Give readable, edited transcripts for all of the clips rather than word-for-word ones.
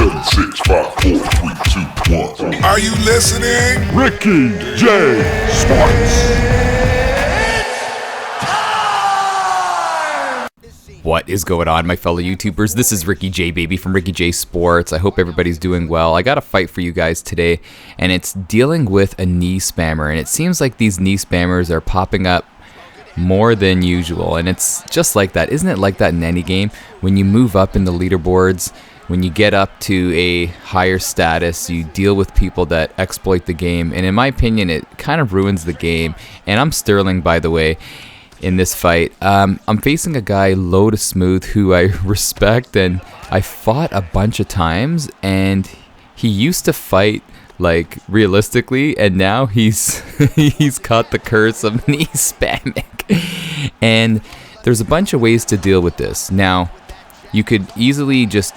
7, 6, 5, 4, 3, 2, 1. Are you listening? Ricky J. Sports. What is going on, my fellow YouTubers? This is Ricky J, baby, from Ricky J Sports. I hope everybody's doing well. I got a fight for you guys today, and it's dealing with a knee spammer. And it seems like these knee spammers are popping up more than usual, and it's just like that. Isn't it like that in any game? When you move up in the leaderboards, when you get up to a higher status, you deal with people that exploit the game, and in my opinion, it kind of ruins the game. And I'm Sterling, by the way. In this fight, I'm facing a guy low to smooth who I respect, and I fought a bunch of times, and he used to fight like realistically, and now he's he's caught the curse of knee spamming. And there's a bunch of ways to deal with this. Now, you could easily just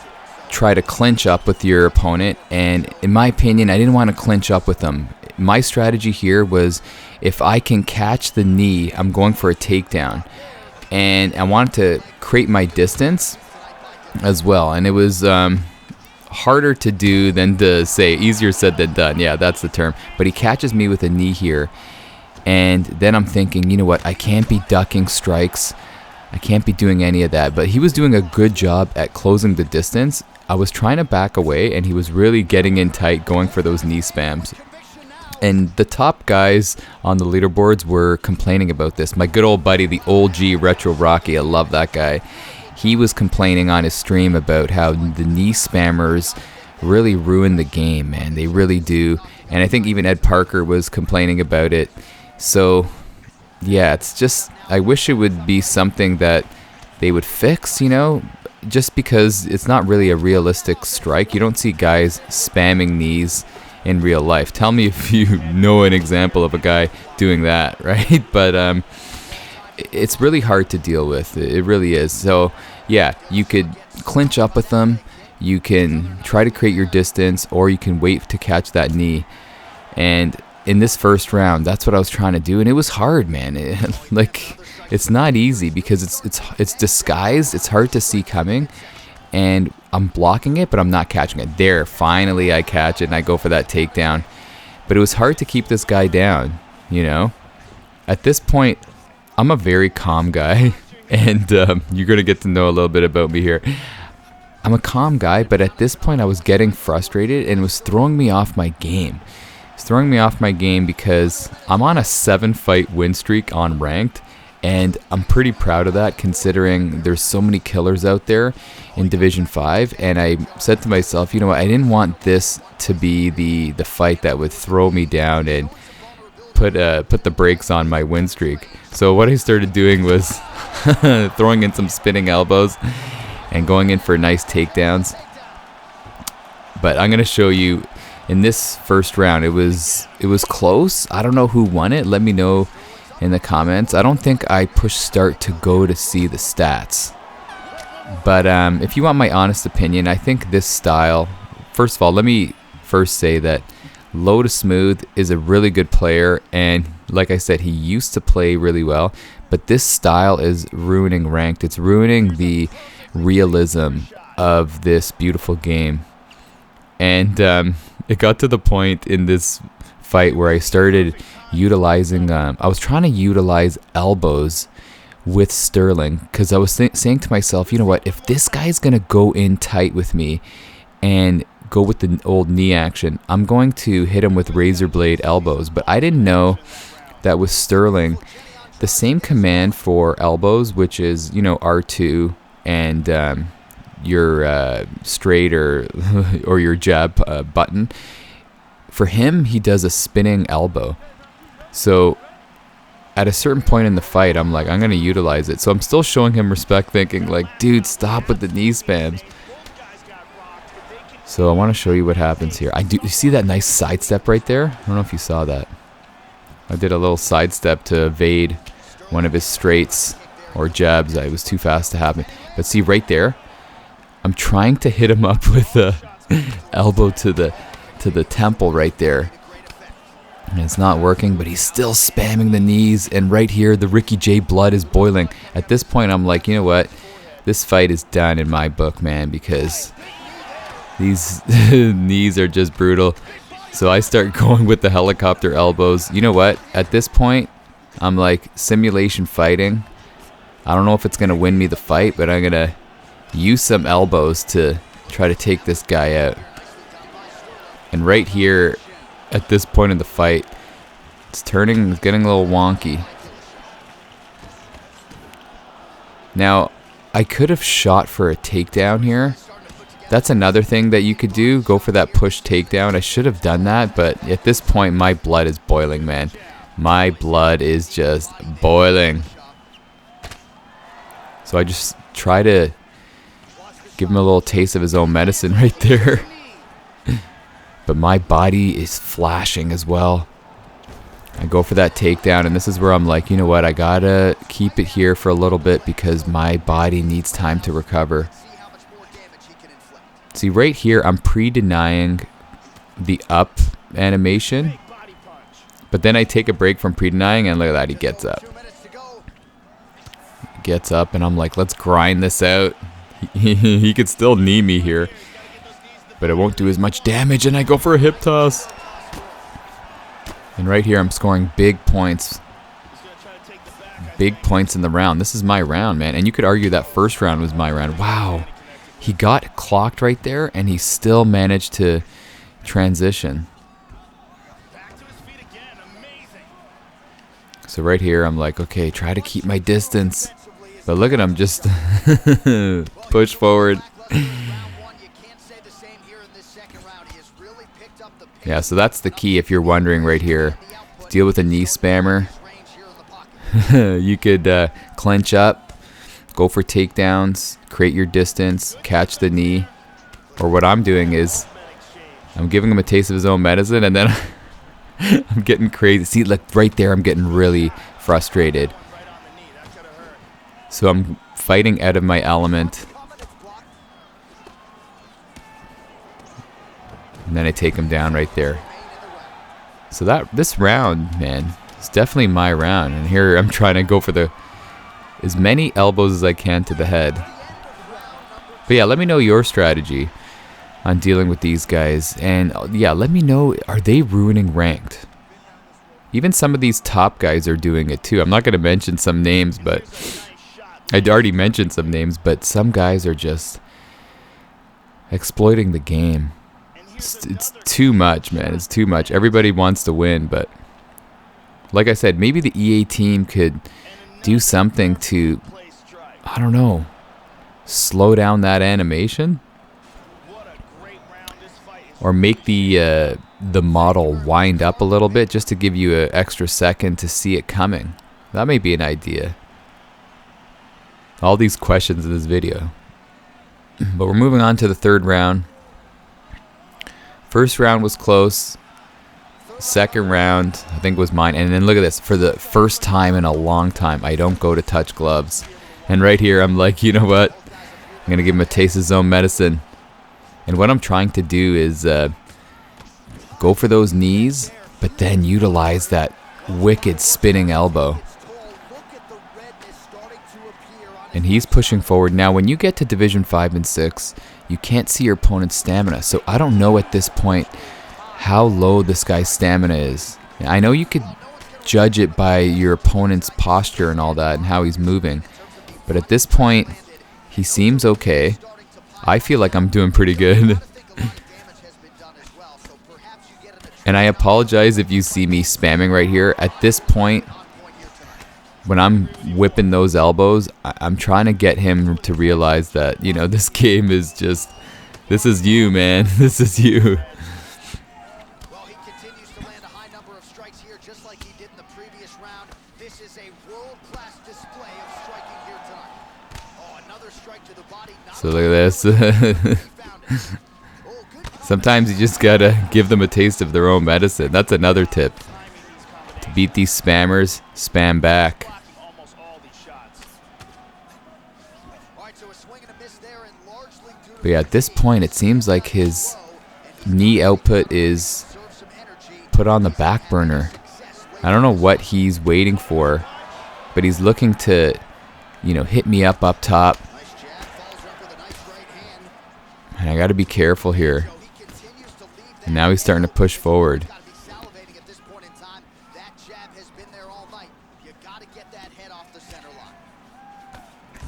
try to clinch up with your opponent, and in my opinion, I didn't want to clinch up with him. My strategy here was, if I can catch the knee, I'm going for a takedown. And I wanted to create my distance as well. And it was harder to do than to say. Easier said than done. Yeah, that's the term. But he catches me with a knee here. And then I'm thinking, you know what? I can't be ducking strikes. I can't be doing any of that. But he was doing a good job at closing the distance. I was trying to back away, and he was really getting in tight, going for those knee spams. And the top guys on the leaderboards were complaining about this. My good old buddy, the old G Retro Rocky, I love that guy. He was complaining on his stream about how the knee spammers really ruin the game, man. They really do. And I think even Ed Parker was complaining about it. So, yeah, it's just, I wish it would be something that they would fix, you know, just because it's not really a realistic strike. You don't see guys spamming knees in real life. Tell me if you know an example of a guy doing that, right? But it's really hard to deal with. It really is. So yeah, you could clinch up with them, you can try to create your distance, or you can wait to catch that knee. And in this first round, that's what I was trying to do, and it was hard, man. It's not easy because it's disguised. It's hard to see coming, and I'm blocking it, but I'm not catching it. There, finally I catch it, and I go for that takedown. But it was hard to keep this guy down, you know? At this point, I'm a very calm guy, and you're going to get to know a little bit about me here. I'm a calm guy, but at this point I was getting frustrated, and it was throwing me off my game. It's throwing me off my game because I'm on a 7-fight win streak on ranked, and I'm pretty proud of that, considering there's so many killers out there in Division 5. And I said to myself, you know what, I didn't want this to be the fight that would throw me down and put the brakes on my win streak. So what I started doing was throwing in some spinning elbows and going in for nice takedowns. But I'm going to show you in this first round, it was close. I don't know who won it. Let me know in the comments. I don't think I pushed start to go to see the stats. But if you want my honest opinion, I think this style, first of all, let me first say that Low to Smooth is a really good player, and like I said, he used to play really well, but this style is ruining ranked. It's ruining the realism of this beautiful game. And it got to the point in this fight where I started utilizing, I was trying to utilize elbows with Sterling, because I was saying to myself, you know what, if this guy's going to go in tight with me and go with the old knee action, I'm going to hit him with razor blade elbows. But I didn't know that with Sterling, the same command for elbows, which is, you know, R2 and your straight or your jab button, for him, he does a spinning elbow. So at a certain point in the fight, I'm like, I'm going to utilize it. So I'm still showing him respect, thinking like, dude, stop with the knee spams. So I want to show you what happens here. You see that nice sidestep right there? I don't know if you saw that. I did a little sidestep to evade one of his straights or jabs. I was too fast to happen. But see right there, I'm trying to hit him up with a elbow to the temple right there. And it's not working, but he's still spamming the knees. And right here, the Ricky J blood is boiling. At this point, I'm like, you know what? This fight is done in my book, man, because These knees are just brutal. So I start going with the helicopter elbows. You know what? At this point, I'm like simulation fighting. I don't know if it's going to win me the fight, but I'm going to use some elbows to try to take this guy out. And right here, at this point in the fight, it's getting a little wonky. Now, I could have shot for a takedown here. That's another thing that you could do. Go for that push takedown. I should have done that, but at this point, my blood is boiling, man. My blood is just boiling. So I just try to give him a little taste of his own medicine right there. But my body is flashing as well. I go for that takedown, and this is where I'm like, you know what? I gotta keep it here for a little bit because my body needs time to recover. See, right here, I'm pre-denying the up animation. But then I take a break from pre-denying, and look at that, he gets up. Gets up, and I'm like, let's grind this out. He could still knee me here, but it won't do as much damage, and I go for a hip toss. And right here, I'm scoring big points. Big points in the round. This is my round, man. And you could argue that first round was my round. Wow. He got clocked right there, and he still managed to transition. So right here, I'm like, okay, try to keep my distance. But look at him, just push forward. Yeah, so that's the key if you're wondering right here. Deal with a knee spammer. You could clench up, go for takedowns, create your distance, catch the knee. Or what I'm doing is I'm giving him a taste of his own medicine, and then I'm getting crazy. See, look, right there, I'm getting really frustrated. So I'm fighting out of my element. And then I take him down right there. So this round, man, is definitely my round. And here I'm trying to go for as many elbows as I can to the head. But yeah, let me know your strategy on dealing with these guys. And yeah, let me know, are they ruining ranked? Even some of these top guys are doing it too. I'm not going to mention some names, but I'd already mentioned some names, but some guys are just exploiting the game. It's too much, man. It's too much. Everybody wants to win, but like I said, maybe the EA team could do something to, I don't know, slow down that animation, or make the model wind up a little bit just to give you an extra second to see it coming. That may be an idea. All these questions in this video. But we're moving on to the third round. First round was close. Second round, I think, was mine. And then look at this. For the first time in a long time, I don't go to touch gloves. And right here, I'm like, you know what? I'm going to give him a taste of his own medicine. And what I'm trying to do is go for those knees, but then utilize that wicked spinning elbow. And he's pushing forward. Now, when you get to Division 5 and 6, you can't see your opponent's stamina. So I don't know at this point how low this guy's stamina is. I know you could judge it by your opponent's posture and all that and how he's moving. But at this point, he seems okay. I feel like I'm doing pretty good. And I apologize if you see me spamming right here. At this point, when I'm whipping those elbows, I'm trying to get him to realize that, you know, this game is just, this is you, man. This is you. Well, he continues to land a high number of strikes here, just like he did in the previous round. This is a world-class display of striking here tonight. Oh, another strike to the body. So look at this. Sometimes you just gotta give them a taste of their own medicine. That's another tip. To beat these spammers, spam back. But yeah, at this point, it seems like his knee output is put on the back burner. I don't know what he's waiting for, but he's looking to, you know, hit me up top. And I got to be careful here. And now he's starting to push forward.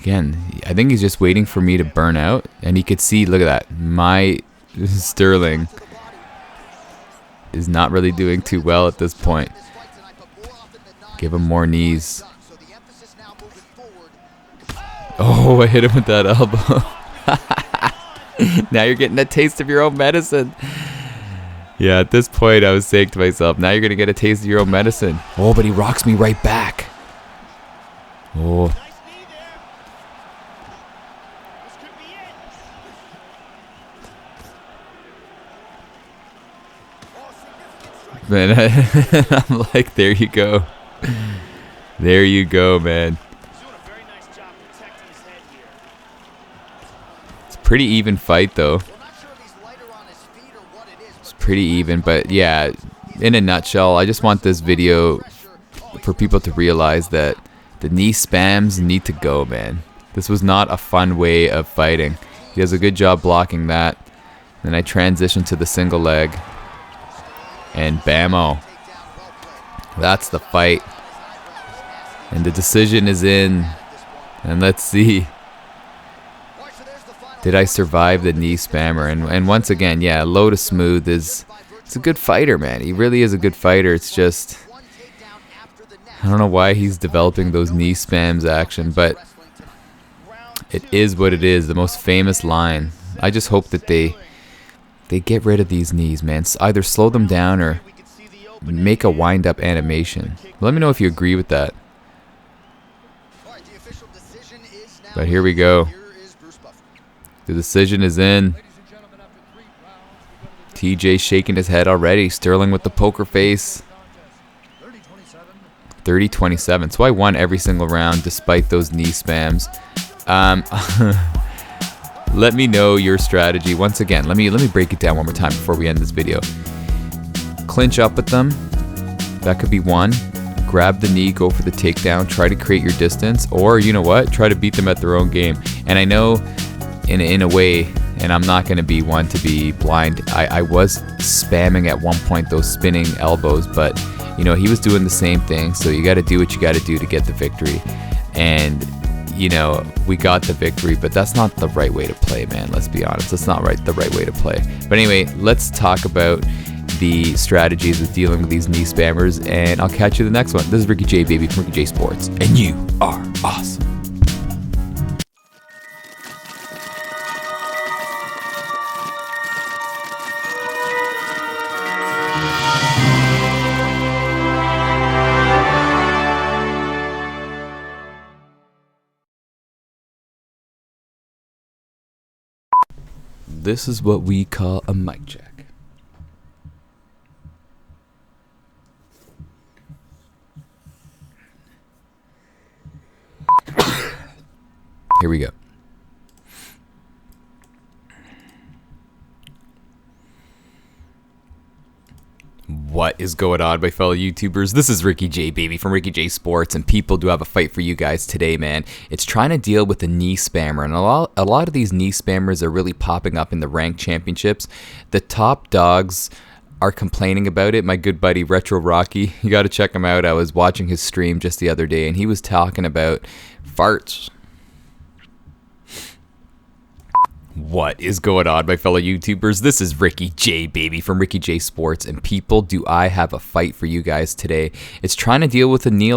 Again, I think he's just waiting for me to burn out. And he could see, look at that. My Sterling is not really doing too well at this point. Give him more knees. Oh, I hit him with that elbow. Now you're getting a taste of your own medicine. Yeah, at this point I was saying to myself, now you're going to get a taste of your own medicine. Oh, but he rocks me right back. Oh. Man, I'm like, there you go. There you go, man. It's a pretty even fight, though. It's pretty even, but yeah, in a nutshell, I just want this video for people to realize that the knee spams need to go, man. This was not a fun way of fighting. He does a good job blocking that. Then I transition to the single leg. And bammo. That's the fight. And the decision is in. And let's see. Did I survive the knee spammer? And once again, yeah, Lotus Smooth is a good fighter, man. He really is a good fighter. It's just, I don't know why he's developing those knee spams action, but it is what it is. The most famous line. I just hope that they get rid of these knees, man. Either slow them down or make a wind-up animation. Let me know if you agree with that. But here we go. The decision is in. TJ shaking his head already. Sterling with the poker face. 30-27. So I won every single round despite those knee spams. Let me know your strategy. Once again, let me break it down one more time before we end this video. Clinch up with them. That could be one. Grab the knee, go for the takedown, try to create your distance, or you know what? Try to beat them at their own game. And I know in a way, and I'm not going to be one to be blind, I was spamming at one point those spinning elbows, but you know, he was doing the same thing, so you got to do what you got to do to get the victory. And you know, we got the victory, but that's not the right way to play, man. Let's be honest. That's not the right way to play. But anyway, let's talk about the strategies of dealing with these knee spammers, and I'll catch you in the next one. This is Ricky J, baby, from Ricky J Sports, and you are awesome. This is what we call a mic check. Here we go. What is going on, my fellow YouTubers? This is Ricky J, baby, from Ricky J Sports, and people do have a fight for you guys today, man. It's trying to deal with the knee spammer, and a lot of these knee spammers are really popping up in the ranked championships. The top dogs are complaining about it. My good buddy Retro Rocky, you got to check him out. I was watching his stream just the other day, and he was talking about farts. What is going on, my fellow YouTubers? This is Ricky J, baby, from Ricky J Sports, and people, do I have a fight for you guys today. It's trying to deal with a knee